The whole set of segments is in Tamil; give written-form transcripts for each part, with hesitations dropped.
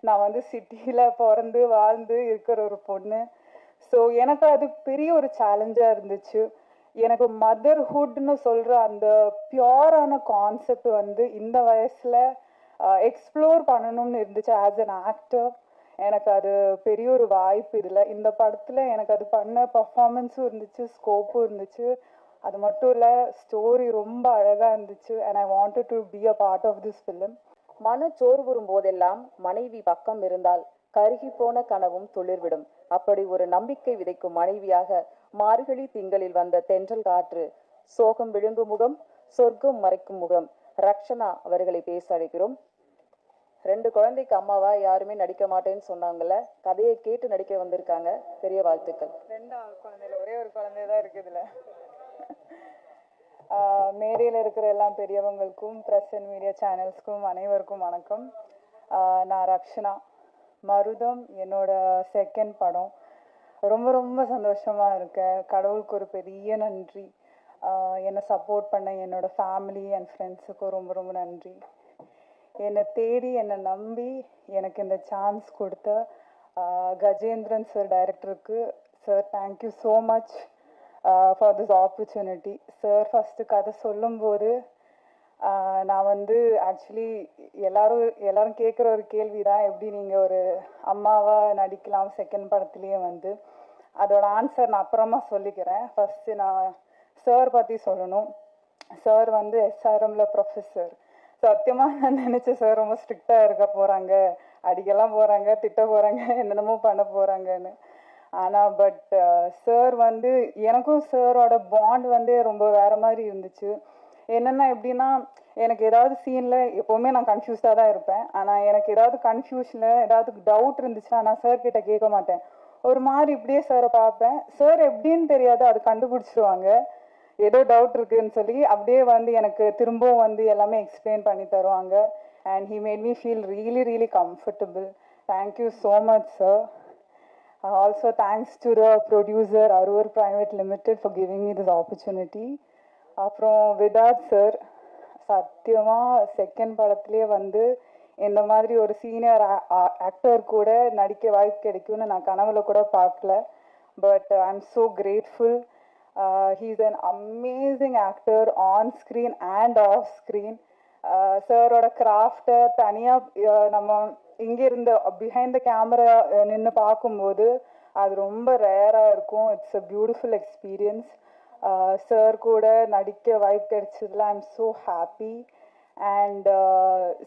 நான் வந்து சிட்டியில் பிறந்து வாழ்ந்து இருக்கிற ஒரு பொண்ணு. ஸோ எனக்கு அது பெரிய ஒரு சேலஞ்சாக இருந்துச்சு. எனக்கு மதர்ஹுட்னு சொல்கிற அந்த பியோரான கான்செப்ட் வந்து இந்த வயசில் எக்ஸ்ப்ளோர் பண்ணணும்னு இருந்துச்சு ஆஸ் அன் ஆக்டர். எனக்கு அது பெரிய ஒரு வாய்ப்பு இதில். இந்த படத்தில் எனக்கு அது பண்ண பர்ஃபார்மன்ஸும் இருந்துச்சு, ஸ்கோப்பும் இருந்துச்சு. அது மட்டும் இல்லை, ஸ்டோரி ரொம்ப அழகாக இருந்துச்சு. And I wanted to be a part of this film. மனச்சோர்வுறும் போதெல்லாம் மனைவி பக்கம் இருந்தால் கருகி போன கனவும் துளிர்விடும். அப்படி ஒரு நம்பிக்கை விதைக்கும் மனைவியாக மார்கழி திங்களில் வந்த தென்றல் காற்று, சோகம் விழுங்கும் முகம், சொர்க்கம் மறைக்கும் முகம் ரக்ஷனா அவர்களை பேச அழைக்கிறோம். 2 குழந்தைக்கு அம்மாவா யாருமே நடிக்க மாட்டேன்னு சொன்னாங்கல்ல, கதையை கேட்டு நடிக்க வந்திருக்காங்க. பெரிய வாழ்த்துக்கள். 2 குழந்தைல ஒரே ஒரு குழந்தை தான் இருக்குதுல. மேடையில் இருக்கிற எல்லாம் பெரியவங்களுக்கும் ப்ரெஸ் அண்ட் மீடியா சேனல்ஸ்க்கும் அனைவருக்கும் வணக்கம். நான் ரக்ஷனா. மருதம் என்னோட செகண்ட் படம். ரொம்ப ரொம்ப சந்தோஷமாக இருக்கேன். கடவுளுக்கு ஒரு பெரிய நன்றி. என்னை சப்போர்ட் பண்ண என்னோடய ஃபேமிலி அண்ட் ஃப்ரெண்ட்ஸுக்கும் ரொம்ப ரொம்ப நன்றி. என்னை தேடி என்னை நம்பி எனக்கு இந்த சான்ஸ் கொடுத்த கஜேந்திரன் சார் டைரக்டருக்கு, sir thank you so much for this opportunity. Sir first கதை சொல்லும்போது நான் வந்து ஆக்சுவலி எல்லாரும் கேட்குற ஒரு கேள்வி தான், எப்படி நீங்கள் ஒரு அம்மாவாக நடிக்கலாம் செகண்ட் படத்துலேயே வந்து. அதோட ஆன்சர் நான் அப்புறமா சொல்லிக்கிறேன். ஃபஸ்ட்டு நான் சார் பற்றி சொல்லணும். சார் வந்து எஸ்ஆர்எம்ல ப்ரொஃபஸர். சத்தியமாக நான் நினச்சேன் சார் ரொம்ப ஸ்ட்ரிக்டாக இருக்க போகிறாங்க, அடிக்கலாம் போகிறாங்க, திட்ட போகிறாங்க, என்னென்னமோ பண்ண போகிறாங்கன்னு. ஆனால் பட் சார் வந்து எனக்கும் சாரோட பாண்ட் வந்து ரொம்ப வேறு மாதிரி இருந்துச்சு. என்னென்னா எப்படின்னா, எனக்கு ஏதாவது சீனில் எப்போவுமே நான் கன்ஃபியூஸ்டாக தான் இருப்பேன். ஆனால் எனக்கு ஏதாவது கன்ஃபியூஷனில் ஏதாவது டவுட் இருந்துச்சுன்னா நான் சார்கிட்ட கேட்க மாட்டேன். ஒரு மாதிரி இப்படியே சாரை பார்ப்பேன். சார் எப்படின்னு தெரியாது, அது கண்டுபிடிச்சிருவாங்க. ஏதோ டவுட் இருக்குதுன்னு சொல்லி அப்படியே வந்து எனக்கு திரும்பவும் வந்து எல்லாமே எக்ஸ்பிளைன் பண்ணி தருவாங்க. And he made me feel really really comfortable. Thank you so much sir. Also thanks to the producer Arur Private Limited for giving me this opportunity. அப்புறம் விதாத் சார், சத்தியமாக செகண்ட் படத்துலேயே வந்து இந்த மாதிரி ஒரு சீனியர் ஆக்டர் கூட நடிக்க வாய்ப்பு கிடைக்கும்னு நான் கனவுல கூட பார்க்கல. But I am so grateful. He's an amazing actor on screen and off screen. சாரோட கிராஃப்டை தனியாக நம்ம இங்கே இருந்து பிஹைண்ட் த கேமரா நின்று பார்க்கும்போது அது ரொம்ப ரேராக இருக்கும். It's a beautiful experience. Sir கூட நடிக்க வாய்ப்பு கிடைச்சதில் I am so happy. And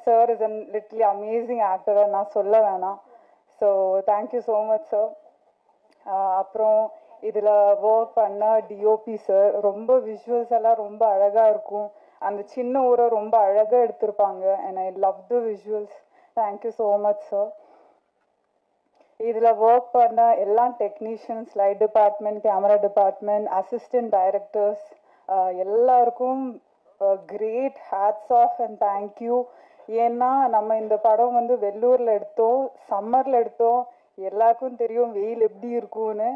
sir is an literally amazing ஆக்டரை நான் சொல்ல வேணாம். So thank you so much sir. அப்புறம் இதில் ஒர்க் பண்ண டிஓபி சார், ரொம்ப விஷுவல்ஸ் எல்லாம் ரொம்ப அழகாக இருக்கும். அந்த சின்ன ஊரை ரொம்ப அழகாக எடுத்திருப்பாங்க. And I love the visuals. Thank you so much sir. இதில் ஒர்க் பண்ண எல்லா technicians, light department, camera department, assistant directors எல்லாருக்கும் great hats off and thank you. ஏன்னா நம்ம இந்த படம் வந்து வெள்ளூரில் எடுத்தோம், சம்மரில் எடுத்தோம். எல்லாருக்கும் தெரியும் வெயில் எப்படி இருக்கும்னு.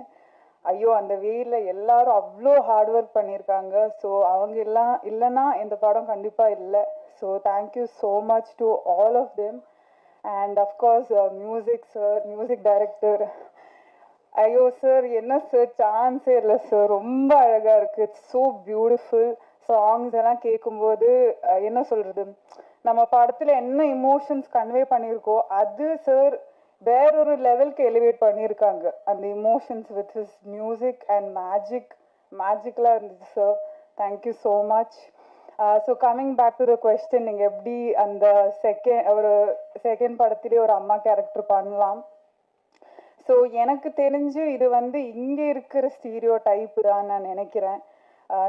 ஐயோ, அந்த வெயிலில் எல்லாரும் அவ்வளோ ஹார்ட் ஒர்க் பண்ணியிருக்காங்க. ஸோ அவங்க எல்லாம் இல்லைன்னா இந்த படம் கண்டிப்பாக இல்லை. So thank you so much to all of them. And of course music sir, music director. ஐயோ சார், என்ன சார், சான்ஸே இல்லை சார். ரொம்ப அழகாக இருக்குது. It's so beautiful. சாங்ஸ் எல்லாம் கேட்கும்போது என்ன சொல்கிறது, நம்ம படத்தில் என்ன இமோஷன்ஸ் கன்வே பண்ணியிருக்கோ அது சார் வேறொரு லெவலுக்கு எலிவேட் பண்ணியிருக்காங்க. அந்த emotions with his music and மேஜிக்கலாக இருந்துச்சு sir. Thank you so much. So coming back to the question, நீங்கள் எப்படி அந்த செகண்ட் படத்திலே ஒரு அம்மா கேரக்டர் பண்ணலாம்? ஸோ எனக்கு தெரிஞ்சு இது வந்து இங்கே இருக்கிற ஸ்டீரியோ டைப்பு தான் நான் நினைக்கிறேன்.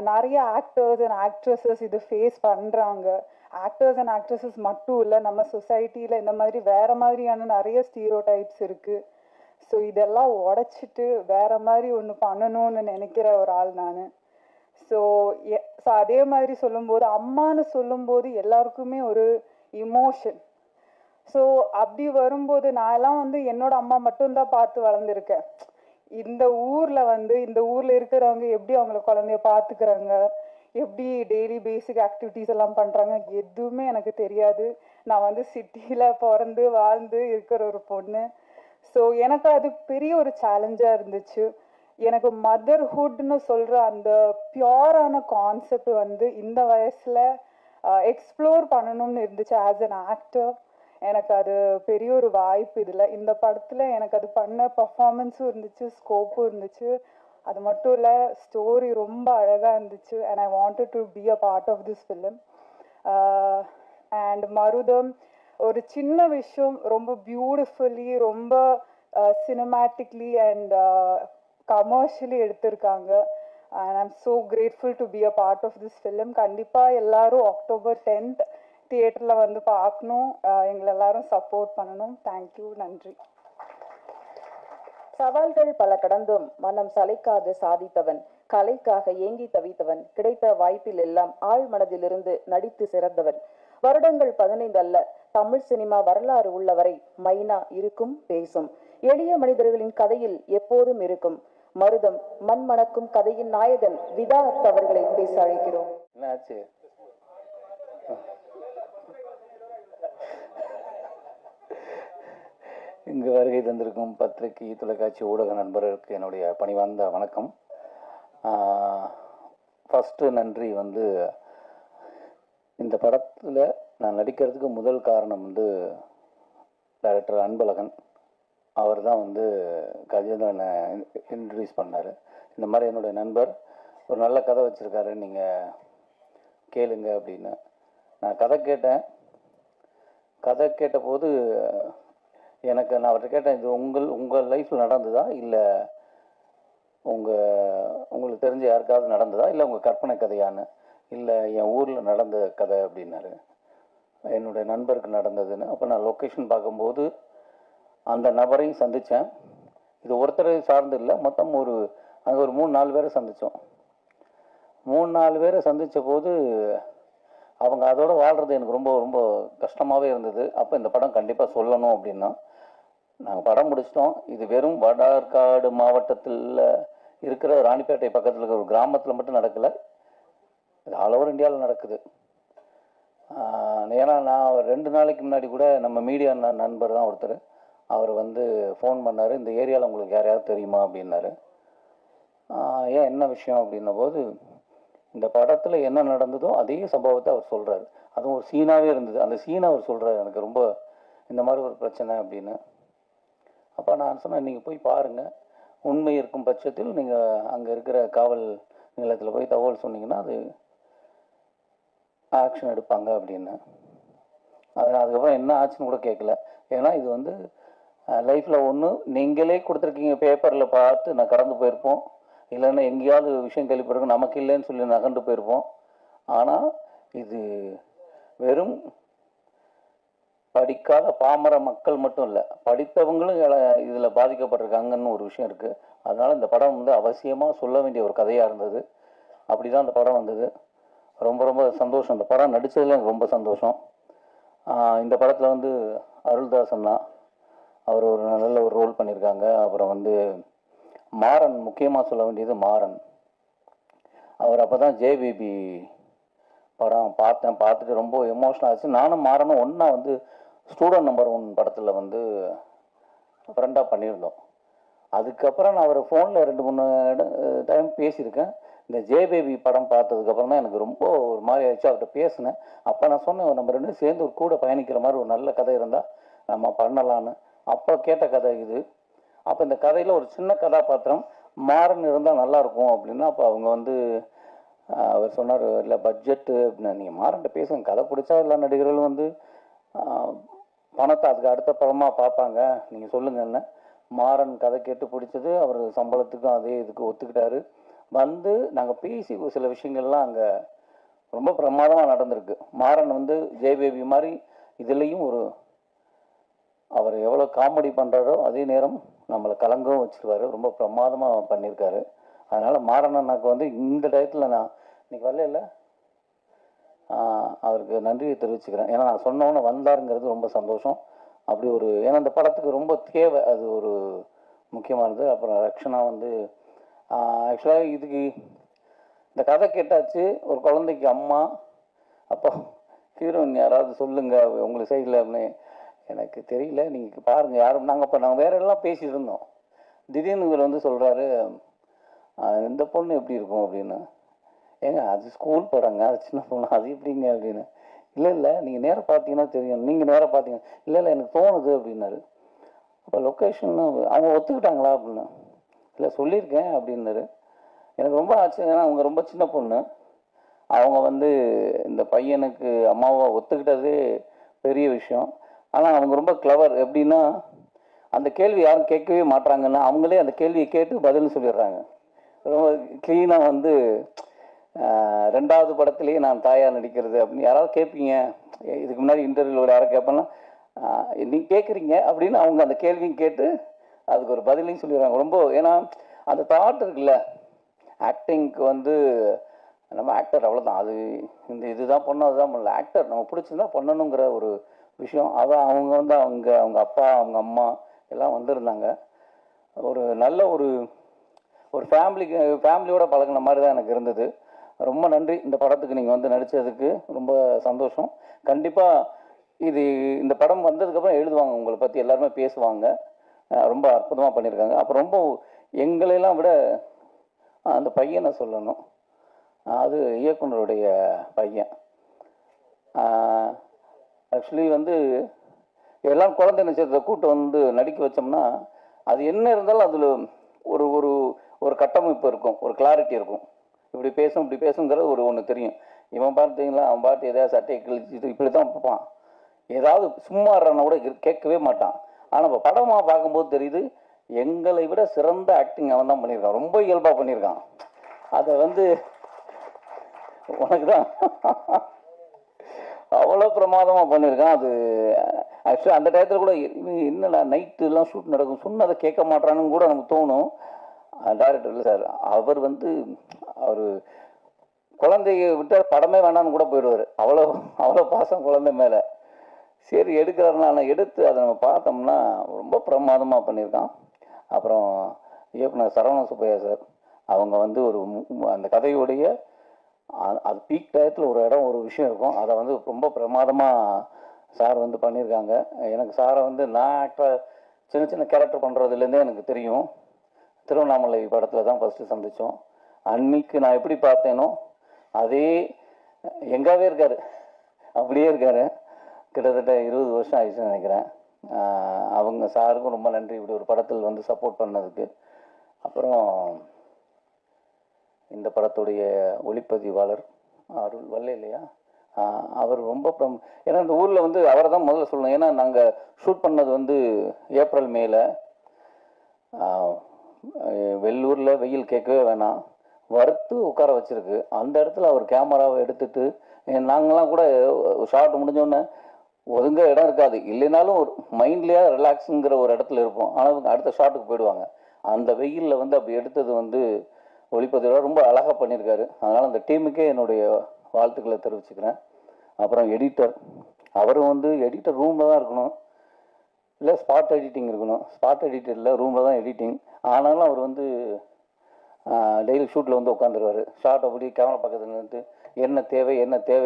நிறைய ஆக்டர்ஸ் அண்ட் ஆக்ட்ரஸஸ் இது ஃபேஸ் பண்ணுறாங்க. ஆக்டர்ஸ் அண்ட் ஆக்ட்ரஸஸ் மட்டும் இல்லை, நம்ம சொசைட்டியில் இந்த மாதிரி வேறு மாதிரியான நிறைய ஸ்டீரியோ டைப்ஸ் இருக்குது. ஸோ இதெல்லாம் உடச்சிட்டு வேறு மாதிரி ஒன்று பண்ணணும்னு நினைக்கிற ஒரு ஆள் நான். ஸோ அதே மாதிரி சொல்லும்போது, அம்மானு சொல்லும்போது எல்லாருக்குமே ஒரு இமோஷன். ஸோ அப்படி வரும்போது நான் எல்லாம் வந்து என்னோட அம்மா மட்டும்தான் பார்த்து வளர்ந்துருக்கேன். இந்த ஊரில் இருக்கிறவங்க எப்படி அவங்கள குழந்தைய பார்த்துக்கிறாங்க, எப்படி டெய்லி பேசிக் ஆக்டிவிட்டீஸ் எல்லாம் பண்ணுறாங்க எதுவுமே எனக்கு தெரியாது. நான் வந்து சிட்டியில் பிறந்து வாழ்ந்து இருக்கிற ஒரு பொண்ணு. ஸோ எனக்கு அது பெரிய ஒரு சேலஞ்சாக இருந்துச்சு. எனக்கு மதர்ஹுட்னு சொல்கிற அந்த பியோரான கான்செப்ட் வந்து இந்த வயசில் எக்ஸ்ப்ளோர் பண்ணணும்னு இருந்துச்சு ஆஸ் அன் ஆக்டர். எனக்கு அது பெரிய ஒரு வாய்ப்பு. இதில் இந்த படத்தில் எனக்கு அது பண்ண பர்ஃபார்மன்ஸும் இருந்துச்சு, ஸ்கோப்பும் இருந்துச்சு. அது மட்டும் இல்லை, ஸ்டோரி ரொம்ப அழகாக இருந்துச்சு. And I wanted to be a part of this film. And Marutham ஒரு சின்ன விஷயம் ரொம்ப பியூட்டிஃபுல்லி, ரொம்ப சினிமேட்டிக்லி அண்ட் கமர்ஷியலி எடுத்திருக்காங்க. And I'm so grateful to be a part of this film. கண்டிப்பாக எல்லாரும் October 10th தியேட்டரில் வந்து பார்க்கணும். எங்களை எல்லாரும் சப்போர்ட் பண்ணணும். தேங்க்யூ, நன்றி. சவால்கள் பல கடந்தும் மனம் சளைக்காது சாதித்தவன், கலைக்காக ஏங்கி தவித்தவன், கிடைத்த வாய்ப்பில் எல்லாம் ஆழ் மனதிலிருந்து நடித்து சிறந்தவன். வருடங்கள் 15 அல்ல, தமிழ் சினிமா வரலாறு உள்ளவரை மைனா இருக்கும், பேசும். எளிய மனிதர்களின் கதையில் எப்போதும் இருக்கும். மருதம் மண் மணக்கும் கதையின் நாயகன் விதார்த் அவர்களை பேச அழைக்கிறோம். இங்கு வருகை தந்திருக்கும் பத்திரிகை, தொலைக்காட்சி, ஊடக நண்பர்களுக்கு என்னுடைய பணிவார்ந்த வணக்கம். ஃபஸ்ட்டு நன்றி வந்து, இந்த படத்தில் நான் நடிக்கிறதுக்கு முதல் காரணம் வந்து டைரக்டர் அன்பழகன். அவர் தான் வந்து கஜேந்திரனை இன்ட்ரடியூஸ் பண்ணார். இந்த மாதிரி என்னுடைய நண்பர் ஒரு நல்ல கதை வச்சுருக்காரு, நீங்கள் கேளுங்க அப்படின்னு. நான் கதை கேட்டேன். கதை கேட்டபோது நான் அவர்கிட்ட கேட்டேன், இது உங்கள் லைஃப்பில் நடந்ததா, இல்லை உங்களுக்கு தெரிஞ்ச யாருக்காவது நடந்ததா, இல்லை உங்கள் கற்பனை கதையான்னு. இல்லை, என் ஊரில் நடந்த கதை அப்படின்னாரு. என்னுடைய நண்பருக்கு நடந்ததுன்னு. அப்போ நான் லொக்கேஷன் பார்க்கும்போது அந்த நபரையும் சந்தித்தேன். இது ஒருத்தரை சார்ந்து இல்லை, மொத்தம் அங்கே ஒரு 3-4 பேரை சந்தித்தோம். 3-4 பேரை சந்தித்த போது அவங்க அதோடு வாழ்கிறது எனக்கு ரொம்ப ரொம்ப கஷ்டமாகவே இருந்தது. அப்போ இந்த படம் கண்டிப்பாக சொல்லணும் அப்படின்னா நாங்கள் படம் முடிச்சிட்டோம். இது வெறும் வடார்காடு மாவட்டத்தில் இருக்கிற ராணிப்பேட்டை பக்கத்தில் இருக்கிற ஒரு கிராமத்தில் மட்டும் நடக்கலை, இது ஆல் ஓவர் இந்தியாவில் நடக்குது. ஏன்னா நான் 2 நாளைக்கு முன்னாடி கூட நம்ம மீடியா நண்பர் தான் ஒருத்தர், அவர் வந்து ஃபோன் பண்ணார், இந்த ஏரியாவில் உங்களுக்கு யாரையாவது தெரியுமா அப்படின்னாரு. ஏன் என்ன விஷயம் அப்படின்ன போது, இந்த படத்தில் என்ன நடந்ததோ அதே சம்பவத்தை அவர் சொல்கிறார். அதுவும் ஒரு சீனாகவே இருந்தது. அந்த சீனை அவர் சொல்கிறார், எனக்கு ரொம்ப இந்த மாதிரி ஒரு பிரச்சனை அப்படின்னு. அப்போ நான் சொன்னேன், நீங்கள் போய் பாருங்கள், உண்மை இருக்கும் பட்சத்தில் நீங்கள் அங்கே இருக்கிற காவல் நிலையத்தில் போய் தகவல் சொன்னீங்கன்னா அது ஆக்ஷன் எடுப்பாங்க அப்படின்னு. அதுக்கப்புறம் என்ன ஆச்சுன்னு கூட கேட்கல. ஏன்னா இது வந்து லைஃப்பில் ஒன்று நீங்களே கொடுத்துருக்கீங்க, பேப்பரில் பார்த்து நான் கடந்து போயிருப்போம், இல்லைன்னா எங்கேயாவது விஷயம் கேள்விப்பட்டிருக்கோம், நமக்கு இல்லைன்னு சொல்லி நகண்டு போயிருப்போம். ஆனால் இது வெறும் படிக்காத பாமர மக்கள் மட்டும் இல்லை, படித்தவங்களும் இதில் பாதிக்கப்பட்டிருக்காங்கன்னு ஒரு விஷயம் இருக்குது. அதனால் இந்த படம் வந்து அவசியமாக சொல்ல வேண்டிய ஒரு கதையாக இருந்தது. அப்படி தான் இந்த படம் வந்தது. ரொம்ப ரொம்ப சந்தோஷம். இந்த படம் நடித்ததில் எனக்கு ரொம்ப சந்தோஷம். இந்த படத்தில் வந்து அருள்தாசன் தான், அவர் ஒரு நல்ல ஒரு ரோல் பண்ணியிருக்காங்க. அப்புறம் வந்து மாறன், முக்கியமாக சொல்ல வேண்டியது மாறன். அவர் அப்போ தான் ஜேபிபி படம் பார்த்துட்டு ரொம்ப எமோஷனல் ஆச்சு. நானும் மாறனும் ஒன்றா வந்து ஸ்டூடெண்ட் நம்பர் 1 படத்தில் வந்து ஃப்ரெண்டாக பண்ணியிருந்தோம். அதுக்கப்புறம் நான் அவர் ஃபோனில் 2-3 டைம் பேசியிருக்கேன். இந்த ஜேபேபி படம் பார்த்ததுக்கப்புறம் தான் எனக்கு ரொம்ப ஒரு மாதிரி ஆயிடுச்சு. அவர்கிட்ட பேசினேன். அப்போ நான் சொன்னேன், நம்ம 2 சேர்ந்து ஒரு கூட பயணிக்கிற மாதிரி ஒரு நல்ல கதை இருந்தால் நம்ம பண்ணலான்னு. அப்போ கேட்ட கதை இது. அப்போ இந்த கதையில் ஒரு சின்ன கதாபாத்திரம் மாறன் இருந்தால் நல்லாயிருக்கும் அப்படின்னா, அப்போ அவங்க வந்து அவர் சொன்னார், இல்லை பட்ஜெட்டு அப்படின்னா, நீங்கள் மாறன்ட்ட பேசுங்க, கதை பிடிச்சா எல்லா நடிகர்களும் வந்து பணத்தை அதுக்கு அடுத்த படமாக பார்ப்பாங்க, நீங்கள் சொல்லுங்கன்னு. மாறன் கதை கேட்டு பிடிச்சது, அவர் சம்பளத்துக்கும் அதே இதுக்கு ஒத்துக்கிட்டாரு. வந்து நாங்கள் பேசி சில விஷயங்கள்லாம் அங்கே ரொம்ப பிரமாதமாக நடந்திருக்கு. மாறன் வந்து ஜெயபேபி மாதிரி இதுலேயும் அவர் எவ்வளோ காமெடி பண்ணுறாரோ அதே நேரம் நம்மளை கலங்கவும் வச்சுருவார். ரொம்ப பிரமாதமாக பண்ணியிருக்காரு. அதனால் மாறனன்னாக்கு வந்து இந்த டயத்தில் நான் இன்னைக்கு வரல, அவருக்கு நன்றியை தெரிவிச்சுக்கிறேன். ஏன்னா நான் சொன்னவொன்னே வந்தாருங்கிறது ரொம்ப சந்தோஷம். அப்படி ஏன்னா அந்த படத்துக்கு ரொம்ப தேவை, அது ஒரு முக்கியமானது. அப்புறம் ரக்ஷனா வந்து ஆக்சுவலாக இதுக்கு இந்த கதை கேட்டாச்சு, ஒரு குழந்தைக்கு அம்மா, அப்போ ஹீரோயின் யாராவது சொல்லுங்கள் உங்களுக்கு சைடில் அப்படின்னு. எனக்கு தெரியல, நீங்கள் பாருங்கள் யாரும். நாங்கள் வேற எல்லாம் பேசிகிட்டு இருந்தோம். திடீர்னு இவர் வந்து சொல்கிறாரு, இந்த பொண்ணு எப்படி இருக்கும் அப்படின்னு. ஏங்க அது ஸ்கூல் படங்க, அது சின்ன பொண்ணு, அது எப்படிங்க அப்படின்னு. இல்லை நீங்கள் நேராக பார்த்தீங்கன்னா தெரியும், நீங்கள் நேராக பார்த்தீங்க. இல்லை எனக்கு தோணுது அப்படின்னாரு. அப்போ லொக்கேஷன் அவங்க ஒத்துக்கிட்டாங்களா அப்படின்னு. இல்லை சொல்லியிருக்கேன் அப்படின்னாரு. எனக்கு ரொம்ப ஆச்சரியம், ஏன்னா அவங்க ரொம்ப சின்ன பொண்ணு. அவங்க வந்து இந்த பையனுக்கு அம்மாவை ஒத்துக்கிட்டதே பெரிய விஷயம். ஆனால் அவங்க ரொம்ப கிளவர். எப்படின்னா அந்த கேள்வி யாரும் கேட்கவே மாட்டாங்கன்னா அவங்களே அந்த கேள்வியை கேட்டு பதில் சொல்லிடுறாங்க. ரொம்ப க்ளீனாக வந்து ரெண்டாவது படத்துலேயே நான் தாயார் நடிக்கிறது அப்படின்னு யாராவது கேட்பீங்க, இதுக்கு முன்னாடி இன்டர்வியூவில் யாராவது கேட்பேன்னா நீங்கள் கேட்குறீங்க அப்படின்னு அவங்க அந்த கேள்வியும் கேட்டு அதுக்கு ஒரு பதிலையும் சொல்லிடுறாங்க. ரொம்ப ஏன்னா அந்த தாட் இருக்குல்ல, ஆக்டிங்க்கு வந்து நம்ம ஆக்டர் அவ்வளோதான், அது இந்த இதுதான் பண்ணணும் அதுதான் பண்ணல, ஆக்டர் நம்ம பிடிச்சிருந்தா பண்ணணுங்கிற ஒரு விஷயம். அவங்க வந்து அவங்க அப்பா அவங்க அம்மா எல்லாம் வந்திருந்தாங்க. ஒரு நல்ல ஒரு ஃபேமிலியோட பழகின மாதிரி தான் எனக்கு இருந்தது. ரொம்ப நன்றி இந்த படத்துக்கு நீங்கள் வந்து நடித்ததுக்கு, ரொம்ப சந்தோஷம். கண்டிப்பாக இந்த படம் வந்ததுக்கப்புறம் எழுதுவாங்க, உங்களை பற்றி எல்லாருமே பேசுவாங்க. ரொம்ப அற்புதமாக பண்ணியிருக்காங்க. அப்புறம் ரொம்ப எங்களையெல்லாம் விட அந்த பையனை சொல்லணும், அது இயக்குனருடைய பையன். ஆக்சுவலி வந்து எல்லாம் குழந்தை நட்சத்திரத்தை கூட்டு வந்து நடிக்க வச்சோம்னா அது என்ன இருந்தாலும் அதில் ஒரு ஒரு ஒரு கட்டமைப்பு இருக்கும், ஒரு கிளாரிட்டி இருக்கும். இப்படி பேசுங்கிறது ஒன்று தெரியும். இவன் பார்த்தீங்களா, அவன் பாட்டு எதாவது சட்டையை கிழிச்சிட்டு இப்படி தான் பார்ப்பான், ஏதாவது சும்மா இருறான்னா கூட கேட்கவே மாட்டான். ஆனால் இப்போ படமாக பார்க்கும்போது தெரியுது, எங்களை விட சிறந்த ஆக்டிங் அவன் தான் பண்ணியிருக்கான், ரொம்ப இயல்பாக பண்ணியிருக்கான். அதை வந்து உனக்கு தான் அவ்வளோ பிரமாதமாக பண்ணியிருக்கான். அது ஆக்சுவலாக அந்த டயத்தில் கூட என்னடா நைட்டுலாம் ஷூட் நடக்கும், சொன்னதை கேட்க மாட்டானுன்னு கூட நமக்கு தோணும். டைரக்டர் இல்லை சார், அவர் வந்து அவர் குழந்தைய விட்டால் படமே வேணான்னு கூட போயிடுவார், அவ்வளோ பாசம் குழந்தை மேலே. சரி எடுக்கிறாருனா எடுத்து அதை நம்ம பார்த்தோம்னா ரொம்ப பிரமாதமாக பண்ணியிருக்கான். அப்புறம் இயக்குனர் சரவண சுப்பையா சார், அவங்க வந்து அந்த கதையுடைய அது பீக் டயத்தில் ஒரு இடம் ஒரு விஷயம் இருக்கும், அதை வந்து ரொம்ப பிரமாதமாக சார் வந்து பண்ணியிருக்காங்க. எனக்கு சாரை வந்து நான் ஆக்டர் சின்ன கேரக்டர் பண்ணுறதுலேருந்தே எனக்கு தெரியும். திருவண்ணாமலை படத்தில் தான் ஃபஸ்ட்டு சந்தித்தோம். அன்னைக்கு நான் எப்படி பார்த்தேனோ அதே எங்காவே இருக்கார், அப்படியே இருக்கார். கிட்டத்தட்ட 20 வருஷம் ஆயிடுச்சுன்னு நினைக்கிறேன். அவங்க சாருக்கும் ரொம்ப நன்றி, இப்படி ஒரு படத்தில் வந்து சப்போர்ட் பண்ணதுக்கு. அப்புறம் இந்த படத்துடைய ஒளிப்பதிவாளர் அருள் வல்ல இல்லையா, அவர் ரொம்ப ஏன்னா இந்த ஊரில் வந்து அவரை தான் முதல்ல சொல்லணும். ஏன்னா நாங்கள் ஷூட் பண்ணது வந்து ஏப்ரல் மேல, வெள்ளூரில் வெயில் கேட்கவே வேணாம், வறுத்து உட்கார வச்சிருக்கு. அந்த இடத்துல அவர் கேமராவை எடுத்துட்டு, நாங்களாம் கூட ஷார்ட் முடிஞ்சோடனே ஒதுங்க இடம் இருக்காது, இல்லைனாலும் ஒரு மைண்ட்லேயே ரிலாக்ஸுங்கிற ஒரு இடத்துல இருப்போம். ஆனால் அடுத்த ஷாட்டுக்கு போயிடுவாங்க. அந்த வெயிலில் வந்து அப்படி எடுத்தது வந்து ஒளிப்பதிவாக ரொம்ப அழகாக பண்ணியிருக்காரு. அதனால் அந்த டீமுக்கே என்னுடைய வாழ்த்துக்களை தெரிவிச்சுக்கிறேன். அப்புறம் எடிட்டர், அவரும் வந்து எடிட்டர் ரூமில் தான் இருக்கணும், இல்லை ஸ்பாட் எடிட்டிங் இருக்கணும். ஸ்பாட் எடிட்டர் இல்லை, ரூமில் தான் எடிட்டிங். ஆனாலும் அவர் வந்து டெய்லி ஷூட்டில் வந்து உட்காந்துருவார். ஷார்ட் அப்படி கேமரா பக்கத்தில் நின்று என்ன தேவை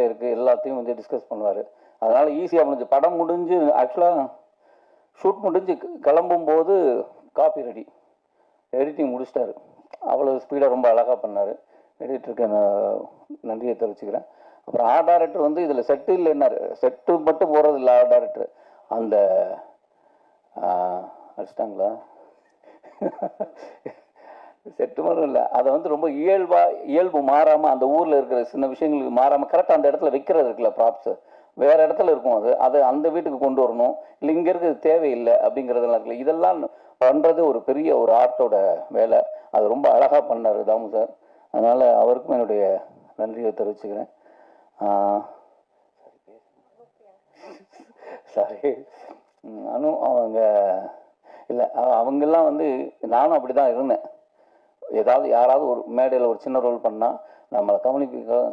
இருக்குது எல்லாத்தையும் வந்து டிஸ்கஸ் பண்ணுவார். அதனால் ஈஸியாக முடிஞ்சு படம் முடிஞ்சு ஆக்சுவலாக ஷூட் முடிஞ்சு கிளம்பும்போது காப்பி ரெடி, எடிட்டிங் முடிச்சிட்டாரு. அவ்வளோ ஸ்பீடாக ரொம்ப அழகாக பண்ணார். எடிட்டருக்கு நான் நன்றியை தெரிவிச்சுக்கிறேன். அப்புறம் ஆர்ட் டைரக்டர் வந்து இதில் செட்டு இல்லைன்னாரு, செட்டு மட்டும் போகிறது இல்லை ஆர்ட் டைரக்டர். அந்த அடிச்சிட்டாங்களா செட்டு மட்டும் இல்லை, அதை வந்து ரொம்ப இயல்பு மாறாமல் அந்த ஊரில் இருக்கிற சின்ன விஷயங்களுக்கு மாறாமல் கரெக்டாக அந்த இடத்துல வைக்கிறது இருக்குல்ல, ப்ராப்ஸு வேறு இடத்துல இருக்கும், அதை அந்த வீட்டுக்கு கொண்டு வரணும், இல்லை இங்கே இருக்கிறது தேவையில்லை அப்படிங்கிறதெல்லாம் இருக்குல்ல, இதெல்லாம் பண்ணுறது ஒரு பெரிய ஒரு ஆர்ட்டோட வேலை. அது ரொம்ப அழகாக பண்ணார் தாமு சார். அதனால் அவருக்கும் என்னுடைய நன்றியை தெரிவிச்சுக்கிறேன். சாரி அவங்க இல்லை, அவங்கெல்லாம் வந்து நானும் அப்படி தான் இருந்தேன். யாராவது ஒரு மேடையில் ஒரு சின்ன ரோல் பண்ணால் நம்மளை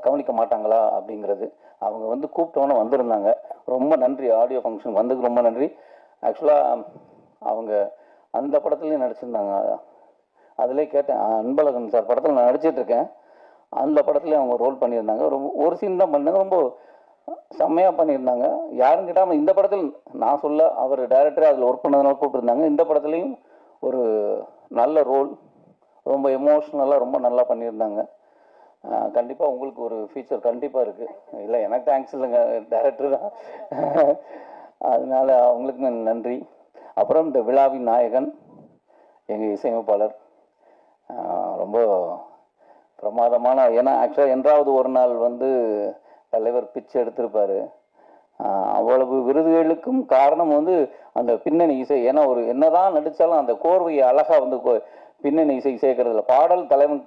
கவனிக்க மாட்டாங்களா அப்படிங்கிறது. அவங்க வந்து கூப்பிட்டோன்னே வந்திருந்தாங்க. ரொம்ப நன்றி, ஆடியோ ஃபங்க்ஷன் வந்ததுக்கு ரொம்ப நன்றி. ஆக்சுவலாக அவங்க அந்த படத்துலேயும் நடிச்சிருந்தாங்க. அதிலே கேட்டேன், அன்பழகன் சார் படத்தில் நான் நடிச்சிட்ருக்கேன், அந்த படத்துலேயும் அவங்க ரோல் பண்ணியிருந்தாங்க. ரொம்ப ஒரு சீன் தான் பண்ணாங்க, ரொம்ப செம்மையாக பண்ணியிருந்தாங்க. யாரும் கேட்டாமல் இந்த படத்தில் நான் சொல்ல, அவர் டைரக்டரே அதில் ஒர்க் பண்ணதுனால கூப்பிட்டுருந்தாங்க. இந்த படத்துலேயும் ஒரு நல்ல ரோல், ரொம்ப எமோஷ்னலாக ரொம்ப நல்லா பண்ணியிருந்தாங்க. கண்டிப்பாக உங்களுக்கு ஒரு ஃபியூச்சர் கண்டிப்பாக இருக்குது. இல்லை எனக்கு தேங்க்ஸ் இல்லைங்க, டைரக்டர் தான். அதனால் அவங்களுக்கு நன்றி. அப்புறம் இந்த விழாவின் நாயகன் எங்கள் இசையமைப்பாளர், ரொம்ப பிரமாதமான, ஏன்னா ஆக்சுவலாக என்றாவது ஒரு நாள் வந்து தலைவர் பிச்சை எடுத்திருப்பார். அவ்வளவு விருதுகளுக்கும் காரணம் வந்து அந்த பின்னணி இசை. ஏன்னா ஒரு என்னதான் நடித்தாலும் அந்த கோர்வையை அழகாக வந்து பின்னணி இசை சேர்க்கறதில்ல. பாடல் தலைவன்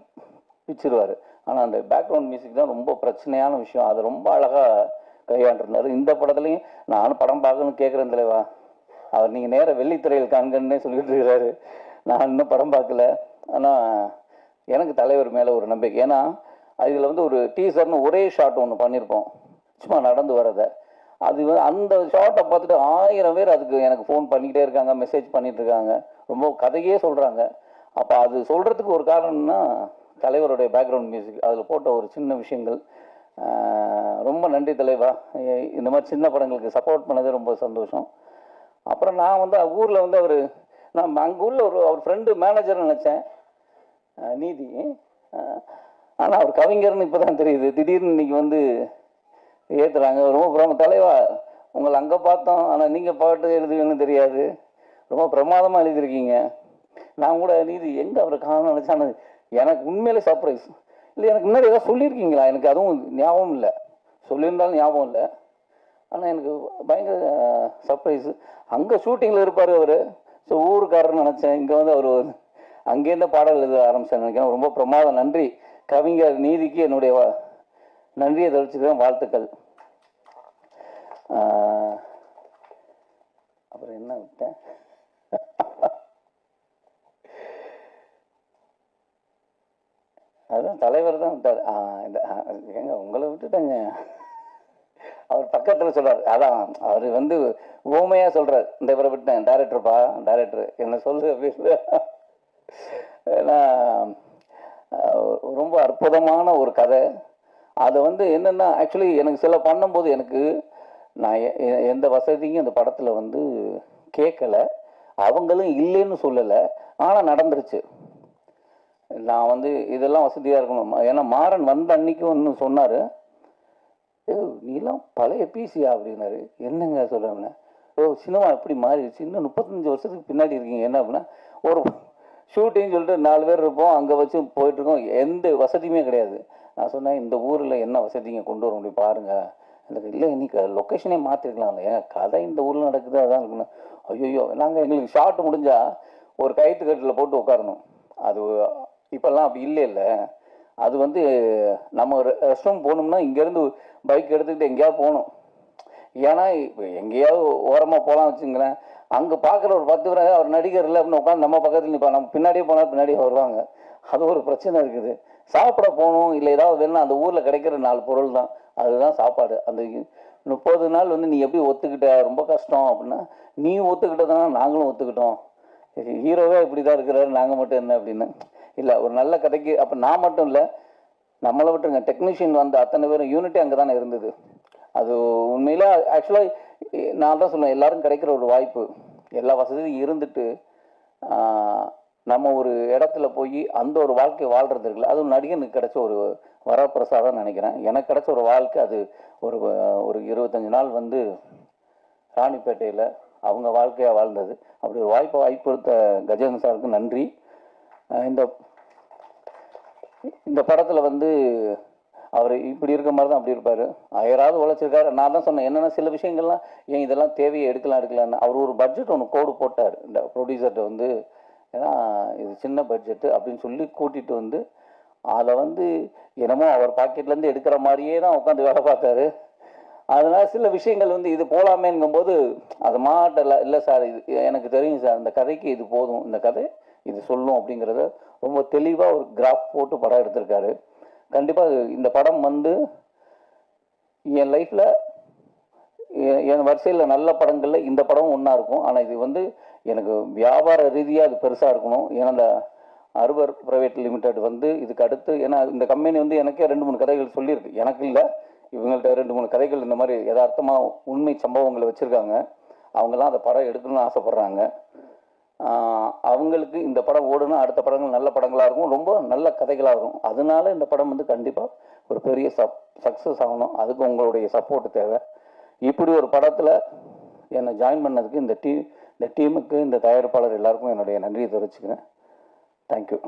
பிச்சிருவார், ஆனால் அந்த பேக்ரவுண்ட் மியூசிக் தான் ரொம்ப பிரச்சனையான விஷயம். அது ரொம்ப அழகாக கையாண்டிருந்தார். இந்த படத்துலையும் நானும் படம் பார்க்கணும்னு கேட்குறேன் தலைவா. அவர் நீங்கள் நேராக வெள்ளித்திரையில் காண்கன்னே சொல்லிட்டு இருக்கிறாரு. நான் இன்னும் படம் பார்க்கல. ஆனால் எனக்கு தலைவர் மேலே ஒரு நம்பிக்கை. ஏன்னா இதில் வந்து ஒரு டீசர்னு ஒரே ஷாட் ஒன்று பண்ணியிருப்போம், சும்மா நடந்து வரதை. அது வந்து அந்த ஷார்ட்டை பார்த்துட்டு 1000 பேர் அதுக்கு எனக்கு ஃபோன் பண்ணிக்கிட்டே இருக்காங்க, மெசேஜ் பண்ணிட்டு இருக்காங்க, ரொம்ப கதையே சொல்கிறாங்க. அப்போ அது சொல்கிறதுக்கு ஒரு காரணம்னா தலைவருடைய பேக்ரவுண்ட் மியூசிக், அதில் போட்ட ஒரு சின்ன விஷயங்கள். ரொம்ப நன்றி தலைவா, இந்த மாதிரி சின்ன படங்களுக்கு சப்போர்ட் பண்ணது ரொம்ப சந்தோஷம். அப்புறம் நான் வந்து ஊரில் வந்து நான் அங்கே உள்ள அவர் ஃப்ரெண்டு மேனேஜர்னு நினச்சேன், நீதி. ஆனால் அவர் கவிஞர்னு இப்போ தான் தெரியுது. திடீர்னு இன்னைக்கு வந்து ஏற்றுறாங்க. ரொம்ப பிரம தலைவா, உங்களை அங்கே பார்த்தோம், ஆனால் நீங்கள் பாட்டு எழுதுவீங்கன்னு தெரியாது, ரொம்ப பிரமாதமாக எழுதியிருக்கீங்க. நான் கூட நீதி எங்கே அவரை காணணும்னு நினச்சானு எனக்கு உண்மையிலே சர்ப்ரைஸ். இல்லை எனக்கு முன்னாடி ஏதாவது சொல்லியிருக்கீங்களா, எனக்கு அதுவும் ஞாபகம் இல்லை. சொல்லியிருந்தாலும் ஞாபகம் இல்லை. ஆனால் எனக்கு பயங்கர சர்ப்ரைஸு. அங்கே ஷூட்டிங்கில் இருப்பார் அவர். ஸோ ஊருக்காரர்னு நினச்சேன். இங்கே வந்து அவர் அங்கேருந்து பாடல் எழுத ஆரம்பிச்சேன் நினைக்கிறேன். ரொம்ப பிரமாதம். நன்றி கவிஞர் நீதிக்கு என்னுடைய நன்றியை தெரிவிச்சுக்கிறேன், வாழ்த்துக்கள். அப்புறம் என்ன விட்டேன், அதுதான் தலைவர் தான் விட்டார். எங்க உங்களை விட்டுட்டேங்க. அவர் பக்கத்தில் சொல்கிறார், அதான் அவர் வந்து ஊமையாக சொல்கிறார், இந்த இவரை விட்டேன், டைரக்டர்ப்பா டைரக்டர் என்ன சொல்லு அப்படின்னு. ஏன்னா ரொம்ப அற்புதமான ஒரு கதை. அதை வந்து என்னென்னா ஆக்சுவலி எனக்கு சில பண்ணும்போது எனக்கு நான் எந்த வசதியும் அந்த படத்தில் வந்து கேட்கலை, அவங்களும் இல்லைன்னு சொல்லலை, ஆனால் நடந்துருச்சு. நான் வந்து இதெல்லாம் வசதியாக இருக்கணும். ஏன்னா மாறன் வந்த அன்னைக்கு ஒன்று சொன்னார், நீலாம் பழைய பிசியா அப்படின்னாரு. என்னங்க சொல்கிறேன், சினிமா எப்படி மாறிடுச்சு, இன்னும் 35 வருஷத்துக்கு பின்னாடி இருக்கீங்க என்ன அப்படின்னா, ஒரு ஷூட்டிங் சொல்லிட்டு 4 பேர் இருப்போம், அங்கே வச்சு போயிட்டுருக்கோம், எந்த வசதியுமே கிடையாது. நான் சொன்னேன், இந்த ஊரில் என்ன வசதிங்க கொண்டு வர முடியும் பாருங்கள். எனக்கு இல்லை இன்னைக்கு லொக்கேஷனே மாற்றிருக்கலாம், ஏன் கதை இந்த ஊரில் நடக்குது அதான் இருக்கணும். ஐயோ நாங்கள் எங்களுக்கு ஷார்ட் முடிஞ்சால் ஒரு கயிற்று கட்டில் போட்டு உட்காரணும். அது இப்போல்லாம் அப்படி இல்லை. அது வந்து நம்ம ரெஸ்ட் ரூம் போகணும்னா இங்கேருந்து பைக் எடுத்துக்கிட்டு எங்கேயாவது போகணும். ஏன்னா இப்போ எங்கேயாவது ஓரமாக போகலாம் வச்சுங்களேன், அங்கே பார்க்குற ஒரு 10 பேர் அவர் நடிகர் இல்லை அப்படின்னு உட்காந்து நம்ம பக்கத்தில் நிற்போம், நம்ம பின்னாடியே போனால் பின்னாடியே வருவாங்க. அது ஒரு பிரச்சனை இருக்குது. சாப்பிட போகணும் இல்லை ஏதாவது வேணும்னா அந்த ஊரில் கிடைக்கிற 4 பொருள் தான், அதுதான் சாப்பாடு. அந்த 30 நாள் வந்து நீ எப்படி ஒத்துக்கிட்ட, ரொம்ப கஷ்டம் அப்படின்னா, நீ ஒத்துக்கிட்டதுனா நாங்களும் ஒத்துக்கிட்டோம், ஹீரோவே இப்படி தான் இருக்கிறாரு, நாங்கள் மட்டும் என்ன அப்படின்னு. இல்லை ஒரு நல்ல கதைக்கு அப்போ நான் மட்டும் இல்லை, நம்மளை விட்டுருங்க, டெக்னீஷியன் வந்து அத்தனை பேரும் யூனிட்டே அங்கே தானே இருந்தது. அது உண்மையில ஆக்சுவலாக நான் தான் சொல்லுவேன், எல்லாரும் கிடைக்கிற ஒரு வாய்ப்பு, எல்லா வசதியும் இருந்துட்டு நம்ம ஒரு இடத்துல போய் அந்த ஒரு வாழ்க்கை வாழ்கிறது இருக்குல்ல, அது நடிகனுக்கு கிடைச்ச ஒரு வரப்பிரசாதம் நினைக்கிறேன். எனக்கு கிடைச்ச ஒரு வாழ்க்கை அது. ஒரு 25 நாள் வந்து ராணிப்பேட்டையில் அவங்க வாழ்க்கையாக வாழ்ந்தது. அப்படி ஒரு வாய்ப்பு கொடுத்த கஜேந்திரன் சாருக்கு நன்றி. இந்த படத்தில் வந்து அவர் இப்படி இருக்க மாதிரி தான் அப்படி இருப்பார், யாராவது உழைச்சிருக்காரு. நான் தான் சொன்னேன் என்னென்னா சில விஷயங்கள்லாம் ஏன் இதெல்லாம் தேவையை எடுக்கலான்னு. அவர் ஒரு பட்ஜெட் ஒன்று கோடு போட்டார் இந்த ப்ரொடியூசர்கிட்ட வந்து, ஏன்னா இது சின்ன பட்ஜெட்டு அப்படின்னு சொல்லி கூட்டிகிட்டு வந்து அதை வந்து என்னமோ அவர் பாக்கெட்லேருந்து எடுக்கிற மாதிரியே தான் உட்காந்து வேலை பார்த்தாரு. அதனால் சில விஷயங்கள் வந்து இது போகலாமேங்கும்போது அது மாட்டல, இல்லை சார் இது எனக்கு தெரியும் சார், இந்த கதைக்கு இது போதும், இந்த கதை இது சொல்லும் அப்படிங்கிறத ரொம்ப தெளிவாக ஒரு கிராஃப் போட்டு படம் எடுத்திருக்காரு. கண்டிப்பாக இந்த படம் வந்து என் லைஃப்பில் என் வரிசையில் நல்ல படங்களில் இந்த படம் ஒன்றா இருக்கும். ஆனால் இது வந்து எனக்கு வியாபார ரீதியாக அது பெருசாக இருக்கணும். ஏன்னா அந்த அர்வர் பிரைவேட் லிமிடெட் வந்து இதுக்கு அடுத்து, ஏன்னா இந்த கம்பெனி வந்து எனக்கே 2-3 கதைகள் சொல்லியிருக்கு, எனக்கு இல்லை, இவங்கள்ட்ட 2-3 கதைகள் இந்த மாதிரி யதார்த்தமாக உண்மை சம்பவங்களை வச்சுருக்காங்க. அவங்கெல்லாம் அந்த படம் எடுக்கணும்னு ஆசைப்பட்றாங்க. அவங்களுக்கு இந்த படம் ஓடுனா அடுத்த படங்கள் நல்ல படங்களாக இருக்கும், ரொம்ப நல்ல கதைகளாக இருக்கும். அதனால இந்த படம் வந்து கண்டிப்பாக ஒரு பெரிய சக்ஸஸ் ஆகணும். அதுக்கு உங்களுடைய சப்போர்ட் தேவை. இப்படி ஒரு படத்தில் என்னை ஜாயின் பண்ணதுக்கு இந்த டீமுக்கு, இந்த தயாரிப்பாளர் எல்லாருக்கும் என்னுடைய நன்றியை தெரிவிச்சுக்கிறேன். தேங்க்யூ.